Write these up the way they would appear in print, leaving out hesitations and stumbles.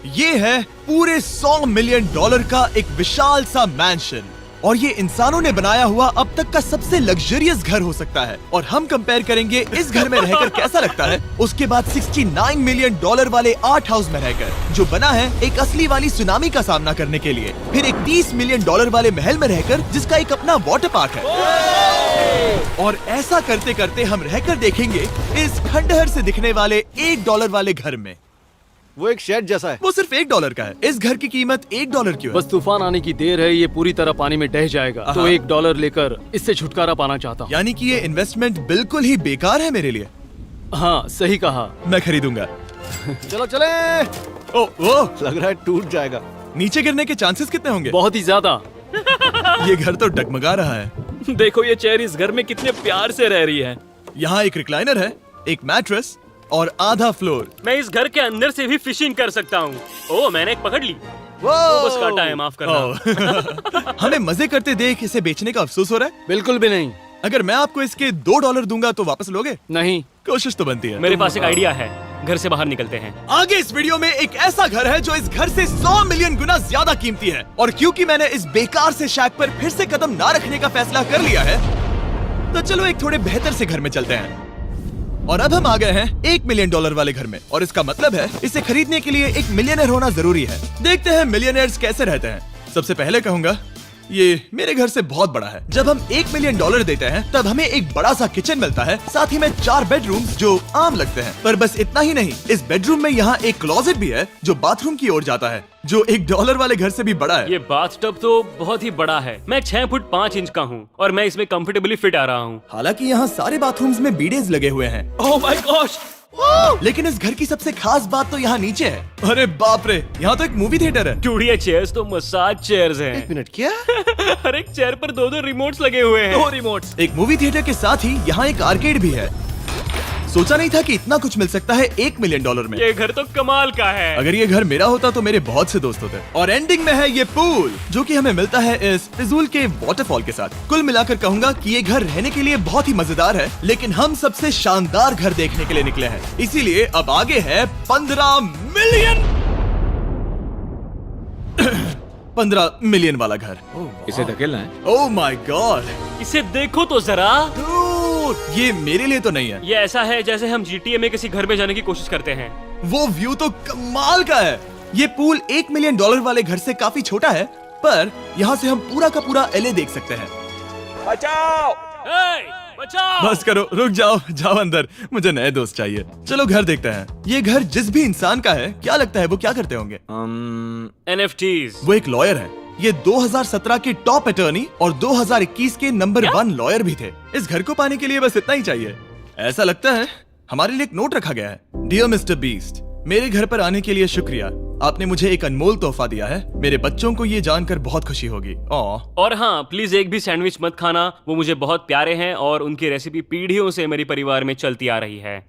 ये है पूरे $100 मिलियन का एक विशाल सा मैंशन, और ये इंसानों ने बनाया हुआ अब तक का सबसे लग्जरियस घर हो सकता है। और हम कंपेयर करेंगे इस घर में रहकर कैसा लगता है उसके बाद $69 मिलियन वाले आर्ट हाउस में रहकर, जो बना है एक असली वाली सुनामी का सामना करने के लिए। फिर एक $30 मिलियन वाले महल में रहकर जिसका एक अपना वाटर पार्क है। और ऐसा करते करते हम रहकर देखेंगे इस खंडहर से दिखने वाले $1 वाले घर में। वो एक शेड जैसा है। वो सिर्फ $1 का है। इस घर की कीमत $1 क्यों है? बस तूफान आने की देर है, ये पूरी तरह पानी में ढह जाएगा, तो $1 लेकर इससे छुटकारा पाना चाहता हूँ। यानी कि ये इन्वेस्टमेंट बिल्कुल ही बेकार है मेरे लिए। हाँ सही कहा। मैं खरीदूंगा। चलो चले। ओ, लग रहा है टूट जाएगा। नीचे गिरने के चांसेस कितने होंगे? बहुत ही ज्यादा। ये घर तो डगमगा रहा है। देखो ये चेयर इस घर में कितने प्यार से रह रही है। यहाँ एक रिक्लाइनर है, एक मैट्रेस और आधा फ्लोर। मैं इस घर के अंदर से भी फिशिंग कर सकता हूँ। ओह मैंने एक पकड़ ली। बस काटा है, माफ करना। हमें मजे करते देख इसे बेचने का अफसोस हो रहा है? बिल्कुल भी नहीं। अगर मैं आपको इसके $2 दूंगा तो वापस लोगे? नहीं। कोशिश तो बनती है। मेरे पास एक आइडिया है, घर से बाहर निकलते हैं। आगे इस वीडियो में एक ऐसा घर है जो इस घर से 100 मिलियन गुना ज्यादा कीमती है। और क्योंकि मैंने इस बेकार से शैक पर फिर से कदम ना रखने का फैसला कर लिया है, तो चलो एक थोड़े बेहतर से घर में चलते हैं। और अब हम आ गए हैं $1 मिलियन वाले घर में, और इसका मतलब है इसे खरीदने के लिए एक मिलियनर होना जरूरी है। देखते हैं मिलियनर्स कैसे रहते हैं। सबसे पहले कहूंगा ये मेरे घर से बहुत बड़ा है। जब हम $1 मिलियन देते हैं तब हमें एक बड़ा सा किचन मिलता है, साथ ही में 4 बेडरूम्स जो आम लगते हैं। पर बस इतना ही नहीं, इस बेडरूम में यहाँ एक क्लोजेट भी है जो बाथरूम की ओर जाता है, जो $1 वाले घर से भी बड़ा है। ये बाथटब तो बहुत ही बड़ा है। मैं 6 फुट 5 इंच का हूँ और मैं इसमें कंफर्टेबली फिट आ रहा हूँ। हालांकि यहाँ सारे बाथरूम्स में बीडेज लगे हुए हैं। Oh my gosh! लेकिन इस घर की सबसे खास बात तो यहाँ नीचे है। अरे बाप रे, यहाँ तो एक मूवी थिएटर है। टूडिया चेयर्स तो मसाज चेयर्स हैं। 1 मिनट क्या? हर एक चेयर पर 2-2 रिमोट्स लगे हुए हैं। 2 रिमोट्स। एक मूवी थिएटर के साथ ही यहाँ एक आर्केड भी है। सोचा नहीं था कि इतना कुछ मिल सकता है $1 मिलियन में। ये घर तो कमाल का है। अगर ये घर मेरा होता तो मेरे बहुत से दोस्त होते। और एंडिंग में है ये पूल, जो कि हमें मिलता है इस फिजूल के वाटरफॉल के साथ। कुल मिलाकर कहूंगा कि ये घर रहने के लिए बहुत ही मजेदार है, लेकिन हम सबसे शानदार घर देखने के लिए निकले हैं। इसीलिए अब आगे है 15 मिलियन वाला घर। इसे धकेलना है। ओह माय गॉड, इसे देखो तो जरा। ये मेरे लिए तो नहीं है। ये ऐसा है जैसे हम GTA में किसी घर में जाने की कोशिश करते हैं। वो व्यू तो कमाल का है। ये पूल $1 मिलियन वाले घर से काफी छोटा है, पर यहाँ से हम पूरा का पूरा LA देख सकते हैं। बचाओ! बचाओ! बस करो, रुक जाओ, जाओ अंदर, मुझे नए दोस्त चाहिए। चलो घर देखते हैं। ये घर जिस भी इंसान का है, क्या लगता है वो क्या करते होंगे? NFTs। वो एक लॉयर है। ये 2017 के टॉप अटर्नी और 2021 के नंबर 1 लॉयर भी थे। इस घर को पाने के लिए बस इतना ही चाहिए। ऐसा लगता है हमारे लिए एक नोट रखा गया है। डियर मिस्टर बीस्ट, मेरे घर पर आने के लिए शुक्रिया। आपने मुझे एक अनमोल तोहफा दिया है। मेरे बच्चों को ये जानकर बहुत खुशी होगी। और हाँ, प्लीज एक भी सैंडविच मत खाना, वो मुझे बहुत प्यारे हैं और उनकी रेसिपी पीढ़ियों से मेरे परिवार में चलती आ रही है।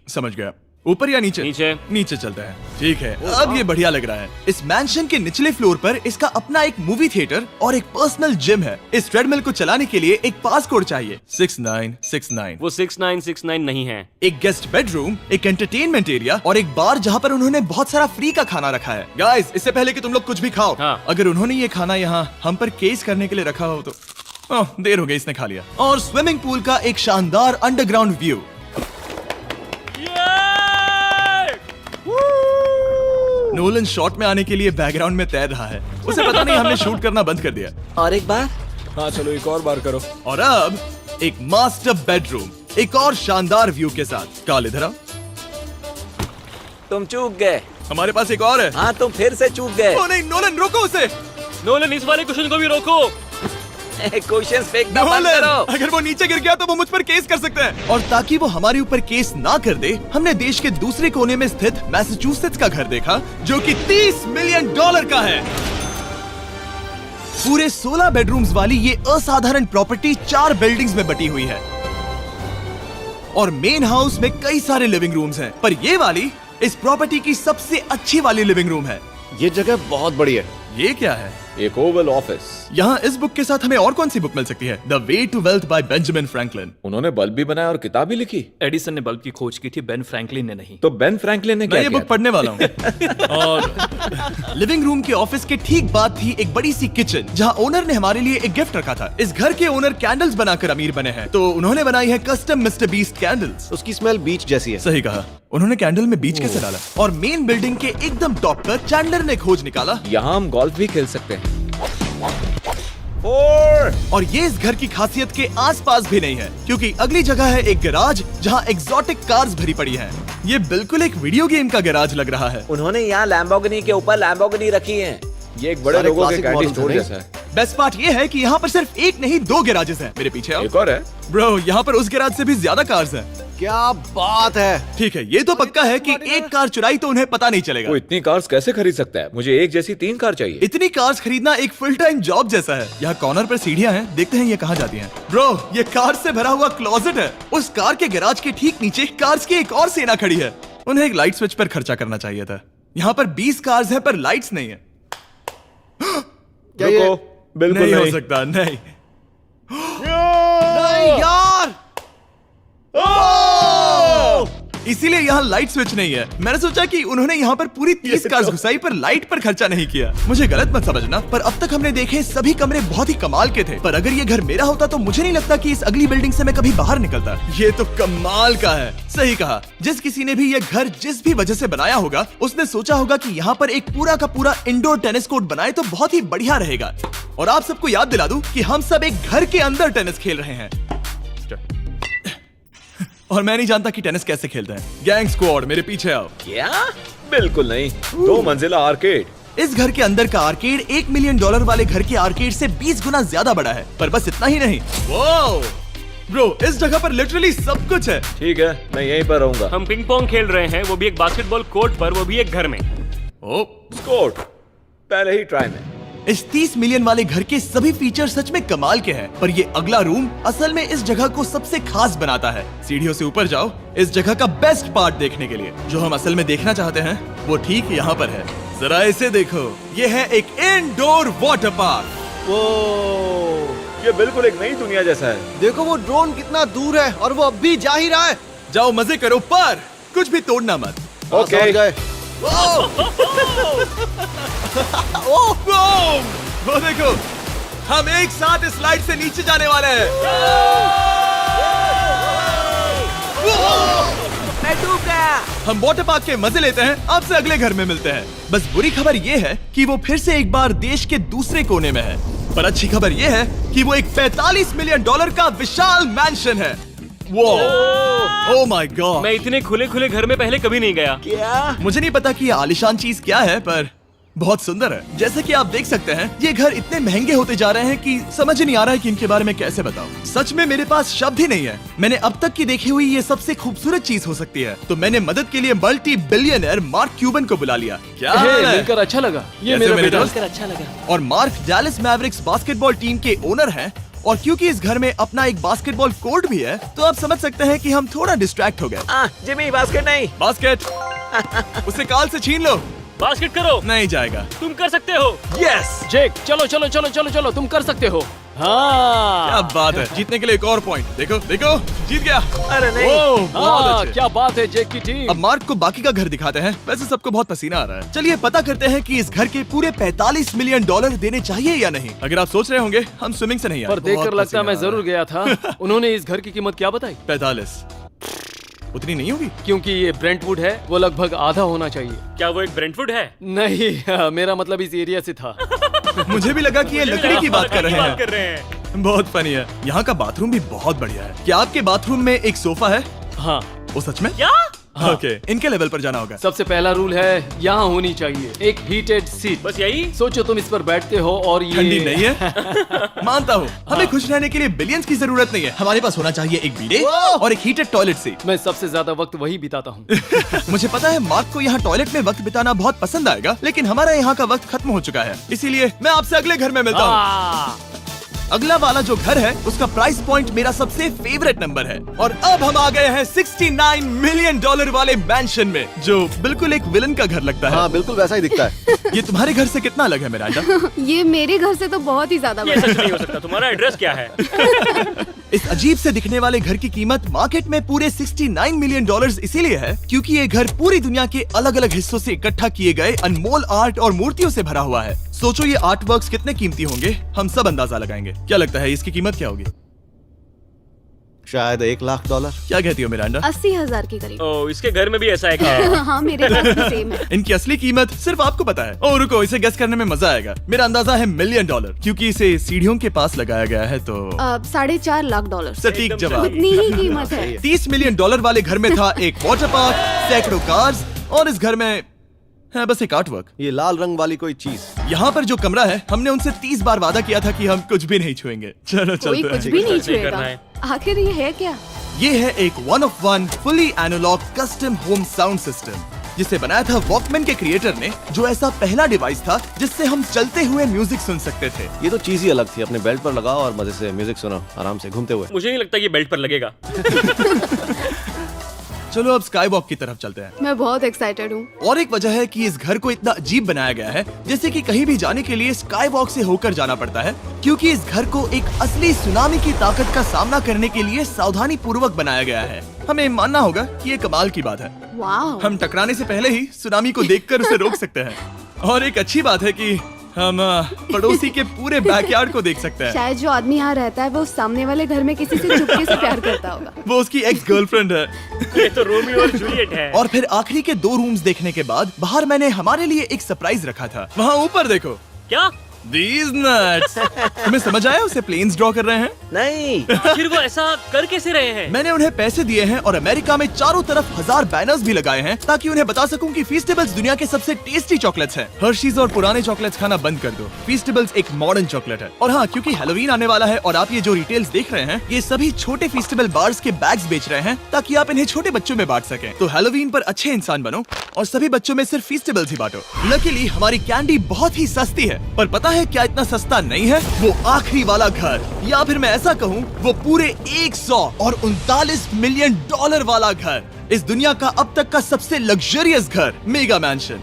समझ गया। ऊपर या नीचे? नीचे। नीचे चलते हैं। ठीक है, अब ये बढ़िया लग रहा है। इस मैंशन के निचले फ्लोर पर इसका अपना एक मूवी थिएटर और एक पर्सनल जिम है। इस ट्रेडमिल को चलाने के लिए एक पास कोड चाहिए, 6969। वो 6969 नहीं है। एक गेस्ट बेडरूम, एक एंटरटेनमेंट एरिया और एक बार जहाँ पर उन्होंने बहुत सारा फ्री का खाना रखा है। गाइस, इससे पहले कि तुम लोग कुछ भी खाओ, अगर उन्होंने ये खाना यहाँ हम पर केस करने के लिए रखा हो तो देर हो गई, इसने खा लिया। और स्विमिंग पूल का एक शानदार अंडरग्राउंड व्यू। नोलन शॉट में आने के लिए बैकग्राउंड में तैर रहा है। उसे पता नहीं हमने शूट करना बंद कर दिया। और एक बार? हाँ चलो एक और बार करो। और अब एक मास्टर बेडरूम, एक और शानदार व्यू के साथ। काल इधर आओ। तुम चूक गए। हमारे पास एक और है। हाँ तुम फिर से चूक गए। ओ नहीं, नोलन रोको उसे। नोलन, इस वाले क्वेश्चन को भी रोको। क्वेश्चंस फेंकना बंद करो। अगर वो नीचे गिर गया तो वो मुझ पर केस कर सकते हैं। और ताकि वो हमारे ऊपर केस ना कर दे, हमने देश के दूसरे कोने में स्थित मैसाचुसेट्स का घर देखा, जो कि $30 मिलियन का है। पूरे 16 बेडरूम्स वाली ये असाधारण प्रॉपर्टी 4 बिल्डिंग्स में बटी हुई है और मेन हाउस में कई सारे लिविंग रूम्स हैं। पर ये वाली इस प्रॉपर्टी की सबसे अच्छी वाली लिविंग रूम है। ये जगह बहुत बड़ी है। ये क्या है? एक ओवल ऑफिस। यहाँ इस बुक के साथ हमें और कौन सी बुक मिल सकती है? The way to wealth by Benjamin Franklin. उन्होंने बल्ब भी बनाया और किताब भी लिखी। एडिसन ने बल्ब की खोज की थी, बेन फ्रैंकलिन ने नहीं। तो बेन फ्रैंकलिन ने मैं क्या ये किया बुक पढ़ने वाला हूँ। और लिविंग रूम के ऑफिस के ठीक बाद थी एक बड़ी सी किचन, जहाँ ओनर ने हमारे लिए एक गिफ्ट रखा था। इस घर के ओनर कैंडल्स बनाकर अमीर बने हैं, तो उन्होंने बनाई है कस्टम मिस्टर बीस्ट कैंडल्स। उसकी स्मेल बीच जैसी है। सही कहा। उन्होंने कैंडल में बीच कैसे डाला? और मेन बिल्डिंग के एकदम टॉप पर चैंडलर ने खोज निकाला। यहाँ हम गोल्फ भी खेल सकते हैं। 4। और ये इस घर की खासियत के आसपास भी नहीं है, क्योंकि अगली जगह है एक गैराज जहाँ एग्जॉटिक कार्स भरी पड़ी हैं। ये बिल्कुल एक वीडियो गेम का गैराज लग रहा है। उन्होंने यहाँ लैम्बोर्गिनी के ऊपर लैम्बोर्गिनी रखी है। ये एक बड़े सारे लोगों के classic कैंडी models स्टोर हैं, जैसा है। बेस्ट पार्ट ये है कि यहाँ पर सिर्फ एक नहीं 2 गैराजेस हैं। मेरे पीछे आओ। एक और है। ब्रो, यहाँ पर उस गैराज से भी ज्यादा कार्स हैं। क्या बात है। ठीक है, ये तो पक्का है कि एक कार चुराई तो उन्हें पता नहीं चलेगा। वो इतनी कार्स कैसे खरीद सकता है? मुझे एक जैसी 3 कार चाहिए। इतनी कार्स खरीदना एक फुल टाइम जॉब जैसा है। यहाँ कॉर्नर पर सीढ़ियाँ हैं, देखते हैं ये कहाँ जाती हैं। ब्रो, ये कार से भरा हुआ क्लोजेट है। उस कार के गैराज के ठीक नीचे कार्स की एक और सेना खड़ी है। उन्हें एक लाइट स्विच पर खर्चा करना चाहिए था। यहाँ पर 20 कार्स हैं पर लाइट्स नहीं है। क्या ये? रुको, बिल्कुल नहीं हो नहीं। सकता, नहीं। नहीं यार। इसीलिए यहाँ लाइट स्विच नहीं है। मैंने सोचा कि उन्होंने यहाँ पर पूरी 30 कार्स घुसाई पर लाइट पर खर्चा नहीं किया। मुझे गलत मत समझना, पर अब तक हमने देखे सभी कमरे बहुत ही कमाल के थे। पर अगर ये घर मेरा होता तो मुझे नहीं लगता कि इस अगली बिल्डिंग से मैं कभी बाहर निकलता। ये तो कमाल का है। सही कहा। जिस किसी ने भी ये घर जिस भी वजह से बनाया होगा, उसने सोचा होगा कि यहाँ पर एक पूरा का पूरा इंडोर टेनिस कोर्ट बनाए तो बहुत ही बढ़िया रहेगा। और आप सबको याद दिला दूं कि हम सब एक घर के अंदर टेनिस खेल रहे हैं। और मैं नहीं जानता कि टेनिस कैसे खेलते हैं। गैंग स्क्वाड, मेरे पीछे आओ। क्या? बिल्कुल नहीं। 2 मंजिला आर्केड। इस घर के अंदर का आर्केड $1 मिलियन वाले घर के आर्केड से 20 गुना ज्यादा बड़ा है। पर बस इतना ही नहीं। वाओ! ब्रो, इस जगह पर लिटरली सब कुछ है। ठीक है, मैं यहीं पर रहूंगा। हम पिंग पोंग खेल रहे हैं, वो भी एक बास्केटबॉल कोर्ट पर, वो भी एक घर में। ओ, स्कोट पहले ही ट्राई में। इस 30 मिलियन वाले घर के सभी फीचर सच में कमाल के हैं, पर ये अगला रूम असल में इस जगह को सबसे खास बनाता है। सीढ़ियों से ऊपर जाओ इस जगह का बेस्ट पार्ट देखने के लिए। जो हम असल में देखना चाहते हैं वो ठीक यहाँ पर है। जरा इसे देखो, ये है एक इंडोर वाटर पार्क। ये बिल्कुल एक नई दुनिया जैसा है। देखो वो ड्रोन कितना दूर है और वो अब भी जा ही रहा है। जाओ मजे करो, पर कुछ भी तोड़ना मत। ओके। समझ गए। वो देखो, हम एक साथ इस स्लाइड से नीचे जाने वाले हैं। मैं डूब गया। हम वाटर पार्क के मजे लेते हैं। आपसे अगले घर में मिलते हैं। बस बुरी खबर ये है कि वो फिर से एक बार देश के दूसरे कोने में है। पर अच्छी खबर ये है कि वो एक $45 मिलियन का विशाल मैंशन है। Oh my God! मैं इतने खुले खुले घर में पहले कभी नहीं गया। क्या? मुझे नहीं पता कि ये आलिशान चीज क्या है, पर बहुत सुंदर है। जैसे कि आप देख सकते हैं, ये घर इतने महंगे होते जा रहे हैं कि समझ ही नहीं आ रहा है कि इनके बारे में कैसे बताऊं। सच में मेरे पास शब्द ही नहीं है। मैंने अब तक की देखी हुई ये सबसे खूबसूरत चीज हो सकती है। तो मैंने मदद के लिए मल्टी बिलियनर मार्क क्यूबन को बुला लिया। क्या हे, हाल है? मिलकर अच्छा लगा। ये कैसे मेरा मेरे बेटा। दोस्त? अच्छा लगा। और mark Dallas Mavericks basketball team के ओनर हैं। और क्योंकि इस घर में अपना एक बास्केटबॉल कोर्ट भी है, तो आप समझ सकते हैं कि हम थोड़ा डिस्ट्रैक्ट हो गए। जिमी, बास्केट नहीं। बास्केट उसे काल से छीन लो। बास्केट करो, नहीं जाएगा। तुम कर सकते हो। यस! जेक, चलो चलो चलो चलो चलो, तुम कर सकते हो। हाँ क्या बात है! जीतने के लिए एक और पॉइंट। देखो देखो, जीत गया। अरे नहीं। ओह, बहुत हाँ, अच्छे। क्या बात है जेक की टीम। अब मार्क को बाकी का घर दिखाते हैं। वैसे सबको बहुत पसीना आ रहा है। चलिए पता करते हैं कि इस घर के पूरे $45 मिलियन देने चाहिए या नहीं। अगर आप सोच रहे होंगे हम स्विमिंग से नहीं आए। पर देखकर बहुत लगता पसीना मैं आ रहा जरूर गया था। उन्होंने इस घर की कीमत क्या बताई? है। 45 उतनी नहीं होगी। क्योंकि ये ब्रेंटवुड है, वो लगभग आधा होना चाहिए। क्या वो एक ब्रेंटफुड है? नहीं, मेरा मतलब इस एरिया से था। मुझे भी लगा कि ये लकड़ी की बात कर रहे हैं। कर रहे हैं। बहुत फनी है। यहाँ का बाथरूम भी बहुत बढ़िया है। क्या आपके बाथरूम में एक सोफा है? हाँ, वो सच में? क्या? ओके, इनके लेवल पर जाना होगा। सबसे पहला रूल है यहाँ होनी चाहिए एक हीटेड सीट। बस यही? सोचो तुम इस पर बैठते हो और ये ठंडी नहीं है। मानता हूँ, हमें खुश रहने के लिए बिलियंस की जरूरत नहीं है। हमारे पास होना चाहिए एक बीडे और एक हीटेड टॉयलेट सीट। मैं सबसे ज्यादा वक्त वही बिताता हूँ। मुझे पता है मार्क को यहाँ टॉयलेट में वक्त बिताना बहुत पसंद आएगा, लेकिन हमारा यहाँ का वक्त खत्म हो चुका है। इसीलिए मैं आपसे अगले घर में मिलता हूँ। अगला वाला जो घर है उसका प्राइस पॉइंट मेरा सबसे फेवरेट नंबर है। और अब हम आ गए हैं $69 मिलियन वाले मैंशन में, जो बिल्कुल एक विलन का घर लगता है। हाँ बिल्कुल वैसा ही दिखता है। ये तुम्हारे घर से कितना अलग है मिरांडा? ये मेरे घर से तो बहुत ही ज्यादा ये बड़ा सच नहीं हो सकता। तुम्हारा एड्रेस क्या है? इस अजीब से दिखने वाले घर की कीमत मार्केट में पूरे $69 मिलियन इसीलिए है क्योंकि ये घर पूरी दुनिया के अलग अलग हिस्सों से इकट्ठा किए गए अनमोल आर्ट और मूर्तियों से भरा हुआ है। सोचो ये आर्ट वर्क्स कितने कीमती होंगे, हम सब अंदाजा लगाएंगे। क्या लगता है इसकी कीमत क्या होगी? शायद $1 लाख। क्या कहती हो मिरांडा? 80,000 के करीब। ओ, इसके घर में भी ऐसा है क्या? हाँ मेरे घर भी सेम है। इनकी असली कीमत सिर्फ आपको पता है। ओ रुको, इसे गेस करने में मजा आएगा। मेरा अंदाजा है $1 मिलियन क्योंकि इसे सीढ़ियों के पास लगाया गया है तो $4.5 लाख। सटीक जवाब। उतनी ही कीमत है। $30 मिलियन वाले घर में था एक वाटर पार्क, सैकड़ों कार्स और इस घर में है बस एक आर्ट वर्क। ये लाल रंग वाली कोई चीज। यहाँ पर जो कमरा है, हमने उनसे 30 बार वादा किया था कि हम कुछ भी नहीं छुएंगे। चलो कोई चलते कुछ हैं। भी नहीं नहीं करना छुएगा। है। आखिर ये है क्या? ये है एक 1 of 1 fully analogue custom home sound system जिसे बनाया था वॉकमैन के क्रिएटर ने, जो ऐसा पहला डिवाइस था जिससे हम चलते हुए म्यूजिक सुन सकते थे। ये तो चीज ही अलग थी। अपने बेल्ट पर लगाओ और मजे से म्यूजिक सुनो आराम से घूमते हुए। मुझे नहीं लगता ये बेल्ट पर लगेगा। चलो अब स्काई वॉक की तरफ चलते हैं। मैं बहुत एक्साइटेड हूँ। और एक वजह है कि इस घर को इतना अजीब बनाया गया है, जैसे कि कहीं भी जाने के लिए स्काई वॉक से होकर जाना पड़ता है, क्योंकि इस घर को एक असली सुनामी की ताकत का सामना करने के लिए सावधानी पूर्वक बनाया गया है। हमें मानना होगा कि ये कमाल की बात है। वाह। हम टकराने से पहले ही सुनामी को देखकर उसे रोक सकते हैं। और एक अच्छी बात है कि हम पड़ोसी के पूरे बैकयार्ड को देख सकते हैं। शायद जो आदमी यहाँ रहता है वो उस सामने वाले घर में किसी से चुपके से प्यार करता होगा। वो उसकी एक्स गर्लफ्रेंड है। ये तो रोमियो और जूलियट है। और फिर आखिरी के 2 रूम्स देखने के बाद बाहर मैंने हमारे लिए एक सरप्राइज रखा था। वहाँ ऊपर देखो। क्या? These nuts! तुम्हें समझ आया उसे प्लेन्स ड्रॉ कर रहे हैं? नहीं। आखिर वो ऐसा कर कैसे रहे हैं? मैंने उन्हें पैसे दिए हैं और अमेरिका में चारों तरफ 1000 बैनर्स भी लगाए हैं ताकि उन्हें बता सकूं कि फीस्टेबल्स दुनिया के सबसे टेस्टी चॉकलेट्स हैं। हर्शीज और पुराने चॉकलेट्स खाना बंद कर दो। फीस्टेबल्स एक मॉडर्न चॉकलेट है। और हाँ, क्योंकि हैलोवीन आने वाला है और आप ये जो रिटेल्स देख रहे हैं, ये सभी छोटे फीस्टेबल बार्स के बैग्स बेच रहे हैं ताकि आप इन्हें छोटे बच्चों में बांट सकें। तो हैलोवीन पर अच्छे इंसान बनो और सभी बच्चों में सिर्फ फीस्टेबल्स ही बांटो। लकीली हमारी कैंडी बहुत ही सस्ती है, पर पता है क्या इतना सस्ता नहीं है? वो आखिरी वाला घर, या फिर मैं ऐसा कहूँ वो पूरे 139 मिलियन वाला घर। इस दुनिया का अब तक का सबसे लग्जरियस घर, मेगा मैंशन।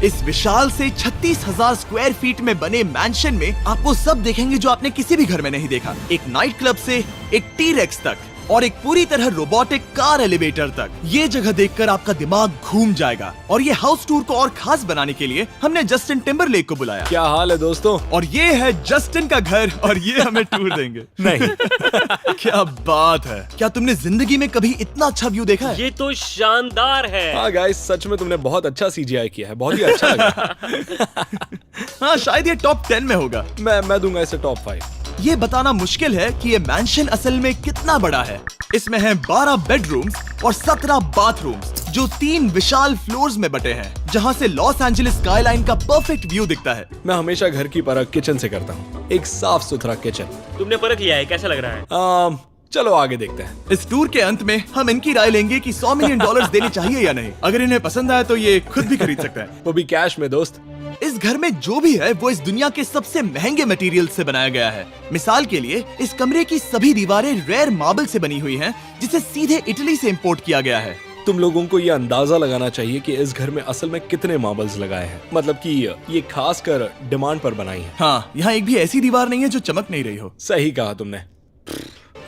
इस विशाल से 36,000 स्क्वायर फीट में बने मैंशन में आप वो सब देखेंगे जो आपने किसी भी घर में नहीं देखा। एक नाइट क्लब से एक टी-रेक्स तक और एक पूरी तरह रोबोटिक कार एलिवेटर तक। ये जगह देखकर आपका दिमाग घूम जाएगा। और ये हाउस टूर को और खास बनाने के लिए हमने जस्टिन टिम्बरलेक को बुलाया। क्या हाल है दोस्तों? और ये है जस्टिन का घर और ये हमें टूर देंगे। नहीं। क्या बात है! क्या तुमने जिंदगी में कभी इतना अच्छा व्यू देखा है? ये तो शानदार है। हाँ गाइस, सच में तुमने बहुत अच्छा CGI किया है। बहुत ही अच्छा लगा। हाँ, शायद ये टॉप 10 में होगा। मैं दूंगा इसे टॉप 5। ये बताना मुश्किल है कि ये मैंशन असल में कितना बड़ा है। इसमें है 12 बेडरूम्स और 17 बाथरूम्स जो 3 विशाल फ्लोर्स में बटे हैं, जहाँ से लॉस एंजलिस स्काईलाइन का परफेक्ट व्यू दिखता है। मैं हमेशा घर की परख किचन से करता हूँ। एक साफ सुथरा किचन। तुमने परख लिया है, कैसा लग रहा है? चलो आगे देखते हैं। इस टूर के अंत में हम इनकी राय लेंगे कि $100 मिलियन देने चाहिए या नहीं। अगर इन्हें पसंद आया तो ये खुद भी खरीद सकते हैं। वो भी कैश में दोस्त। इस घर में जो भी है वो इस दुनिया के सबसे महंगे मटेरियल से बनाया गया है। मिसाल के लिए इस कमरे की सभी दीवारें रेयर मार्बल से बनी हुई हैं, जिसे सीधे इटली से इंपोर्ट किया गया है। तुम लोगों को ये अंदाजा लगाना चाहिए कि इस घर में असल में कितने मार्बल्स लगाए हैं। मतलब कि ये खास कर डिमांड पर बनाई है। हाँ, यहाँ एक भी ऐसी दीवार नहीं है जो चमक नहीं रही हो। सही कहा तुमने।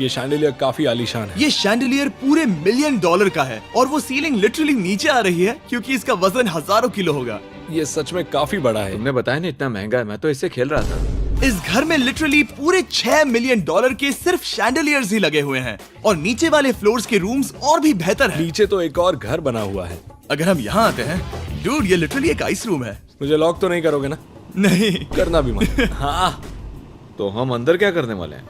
ये शैंडिलियर काफी आलीशान है। ये शैंडिलियर पूरे $1 मिलियन का है और वो सीलिंग लिटरली नीचे आ रही है क्योंकि इसका वजन हजारों किलो होगा। ये सच में काफी बड़ा है। तुमने बताया ना इतना महंगा है, मैं तो इससे खेल रहा था। इस घर में लिटरली पूरे $6 मिलियन के सिर्फ शैंडिलियर्स ही लगे हुए हैं और नीचे वाले फ्लोर्स के रूम्स और भी बेहतर हैं। नीचे तो एक और घर बना हुआ है। अगर हम यहाँ आते हैं, डूड, ये लिटरली एक आइस रूम है। मुझे लॉक तो नहीं करोगे ना? नहीं करना भी मत। हाँ, तो हम अंदर क्या करने वाले हैं?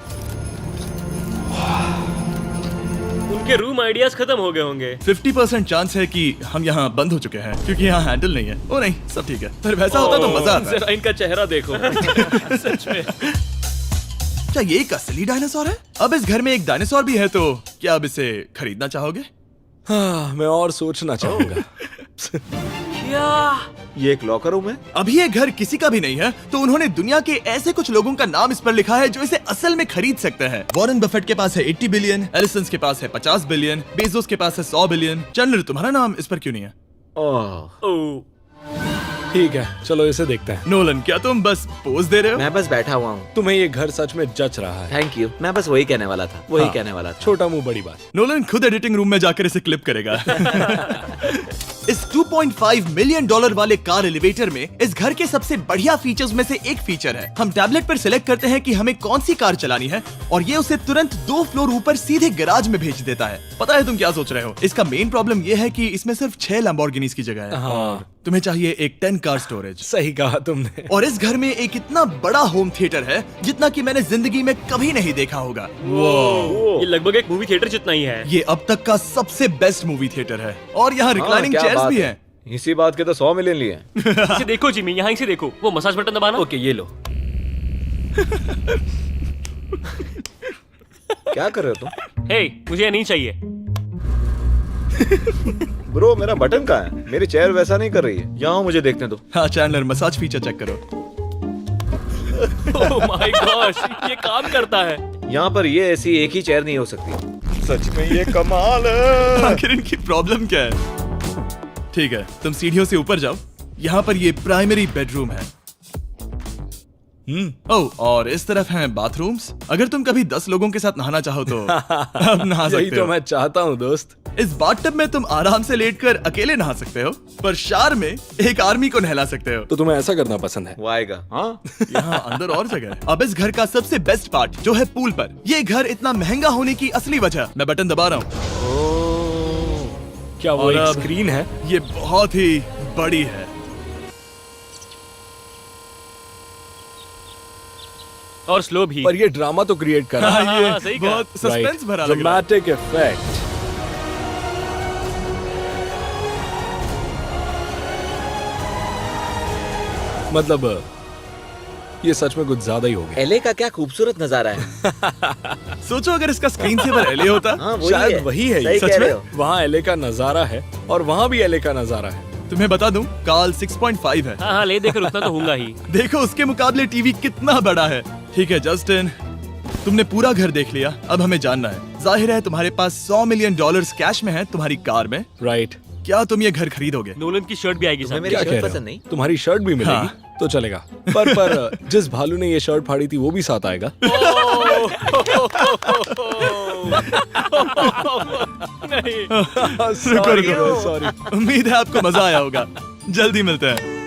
उनके रूम आइडियाज खत्म हो गए होंगे। 50% चांस है कि हम यहाँ बंद हो चुके हैं क्योंकि यहाँ हैंडल नहीं है। ओ नहीं, सब ठीक है। पर वैसा होता तो मजा आता। जरा इनका चेहरा देखो। सच में। क्या ये एक असली डायनासोर है? अब इस घर में एक डायनासोर भी है, तो क्या अब इसे खरीदना चाहोगे? हाँ, मैं और सोचना चाहूंगा। ये एक लॉकर रूम है? अभी ये घर किसी का भी नहीं है, तो उन्होंने दुनिया के ऐसे कुछ लोगों का नाम इस पर लिखा है जो इसे असल में खरीद सकते हैं। वॉरेन बफेट के पास है 80 बिलियन, एलिसन के पास है 50 बिलियन, बेजोस के पास है 100 बिलियन। चैंडलर, तुम्हारा नाम इस पर क्यों नहीं है? ओह, ठीक है, चलो इसे देखते हैं। नोलन, क्या तुम बस पोज दे रहे हो? मैं बस बैठा हुआ हूँ। तुम्हें ये घर सच में जच रहा है। Thank you. मैं बस वही कहने वाला था, वही हाँ, कहने वाला था। छोटा मुंह बड़ी बात। नोलन खुद एडिटिंग रूम में जाकर इसे क्लिप करेगा। इस $2.5 मिलियन वाले कार एलिवेटर में इस घर के सबसे बढ़िया फीचर्स में से एक फीचर है। हम टैबलेट पर सिलेक्ट करते हैं कि हमें कौन सी कार चलानी है और ये उसे तुरंत 2 फ्लोर ऊपर सीधे गैराज में भेज देता है। पता है तुम क्या सोच रहे हो? इसका मेन प्रॉब्लम ये है कि इसमें सिर्फ 6 लैम्बोर्गिनीज की जगह है। हाँ। तुम्हें चाहिए एक 10 कार स्टोरेज। सही कहा तुमने। और इस घर में एक इतना बड़ा होम थिएटर है जितना कि मैंने जिंदगी में कभी नहीं देखा होगा। ये लगभग एक मूवी थिएटर जितना ही है। ये अब तक का सबसे बेस्ट मूवी थिएटर है और यहाँ रिक्लाइनिंग क्या चेयर्स बात भी है। हैं। इसी बात के तो 100 मिलियन लिए। इसे देखो जिमी, यहाँ से देखो, वो मसाज बटन दबाना। ओके, ये लो। क्या कर रहे हो तुम? हे, मुझे ये नहीं चाहिए। ब्रो, मेरा बटन कहाँ है? मेरी चेयर वैसा नहीं कर रही है। यहाँ मुझे देखने दो। हाँ चैंडलर, मसाज फीचर चेक करो। ओह माय गॉश, ये काम करता है। यहाँ पर ये ऐसी एक ही चेयर नहीं हो सकती। सच में ये कमाल है। आखिर इनकी प्रॉब्लम क्या है? ठीक है, तुम सीढ़ियों से ऊपर जाओ। यहाँ पर ये प्राइमरी बेडरूम है। ओह, और इस तरफ हैं बाथरूम्स। अगर तुम कभी 10 लोगों के साथ नहाना चाहो तो अब नहा यही सकते तो हो। मैं चाहता हूँ दोस्त। इस बाथटब में तुम आराम से लेटकर अकेले नहा सकते हो, पर शार में एक आर्मी को नहला सकते हो। तो तुम्हें ऐसा करना पसंद है? वो आएगा। हाँ, यहाँ अंदर और जगह है। अब इस घर का सबसे बेस्ट पार्ट जो है पूल पर। ये घर इतना महंगा होने की असली वजह, मैं बटन दबा रहा हूँ। क्या वो और एक अब- स्क्रीन है? ये बहुत ही बड़ी है। और स्लो भी। पर ये ड्रामा तो क्रिएट कर रहा है। हाँ, ये सही कहा। बहुत सस्पेंस भरा लग रहा है। Dramatic effect. मतलब ये सच में कुछ ज्यादा ही हो गया। एले का क्या खूबसूरत नजारा है। सोचो अगर इसका स्क्रीन सेवर एले होता। हाँ, वही शायद है। वही है ये। सही सच कह में? रहे हो। वहाँ एले का नजारा है और वहाँ भी एले का नजारा है। तुम्हें बता दूं, काल 6.5 है। हाँ हाँ, ले देकर उतना तो होगा ही। देखो उसके मुकाबले टीवी कितना बड़ा है। ठीक है जस्टिन, तुमने पूरा घर देख लिया। अब हमें जानना है, जाहिर है तुम्हारे पास $100 मिलियन कैश में है तुम्हारी कार में। राइट। क्या तुम ये घर खरीदोगे? नोलन की शर्ट भी आएगी तुम्हें साथ। मेरी क्या शर्ट कह रहे पसंद हो? नहीं? तुम्हारी शर्ट भी मिलेगी हाँ। तो चलेगा। पर जिस भालू ने ये शर्ट फाड़ी थी वो भी साथ आएगा। रुको रुको, सॉरी। उम्मीद है आपको मजा आया होगा। जल्दी मिलते हैं।